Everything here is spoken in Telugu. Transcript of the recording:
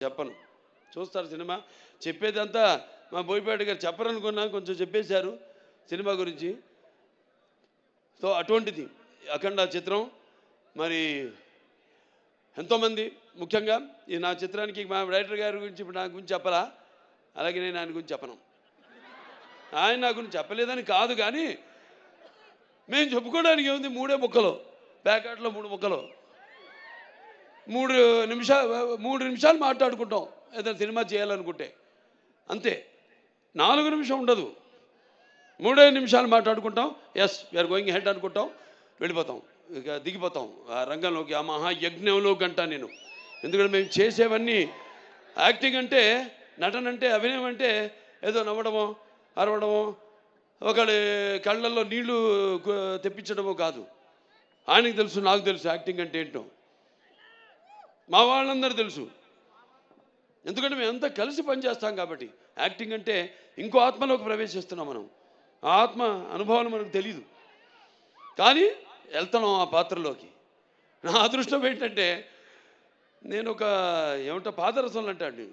చెప్పను. చూస్తారు సినిమా. చెప్పేదంతా మా బోయపాటి గారు చెప్పరనుకున్నా, కొంచెం చెప్పేశారు సినిమా గురించి. సో అటువంటిది అఖండ చిత్రం. మరి ఎంతోమంది ముఖ్యంగా ఈ నా చిత్రానికి మా డైరెక్టర్ గారి గురించి ఇప్పుడు నా గురించి చెప్పాలా, అలాగే నేను ఆయన గురించి చెప్పను. ఆయన నా గురించి చెప్పలేదని కాదు, కానీ మేము చెప్పుకోవడానికి ఏముంది, 3 ముక్కలు, ప్యాకెట్లో 3 ముక్కలు, 3 నిమిషాలు మాట్లాడుకుంటాం ఏదైనా సినిమా చేయాలనుకుంటే, అంతే. 4 నిమిషం ఉండదు, 3 నిమిషాలు మాట్లాడుకుంటాం. ఎస్ వీఆర్ గోయింగ్ హెడ్ అనుకుంటాం, వెళ్ళిపోతాం, ఇక దిగిపోతాం ఆ రంగంలోకి, ఆ మహాయజ్ఞంలోకి అంటా నేను. ఎందుకంటే మేము చేసేవన్నీ యాక్టింగ్ అంటే, నటన అంటే, అభినయం అంటే ఏదో నవ్వడమో అరవడమో ఒకళ్ళ కళ్ళల్లో నీళ్లు తెప్పించడమో కాదు. ఆయనకు తెలుసు, నాకు తెలుసు యాక్టింగ్ అంటే ఏంటో, మా వాళ్ళందరూ తెలుసు. ఎందుకంటే మేమంతా కలిసి పనిచేస్తాం కాబట్టి. యాక్టింగ్ అంటే ఇంకో ఆత్మలోకి ప్రవేశిస్తున్నాం మనం. ఆ ఆత్మ అనుభవాలు మనకు తెలీదు, కానీ వెళ్తున్నాం ఆ పాత్రలోకి. నా అదృష్టం ఏంటంటే నేను ఒక ఏమంటా పాదరసంలో అంటాడు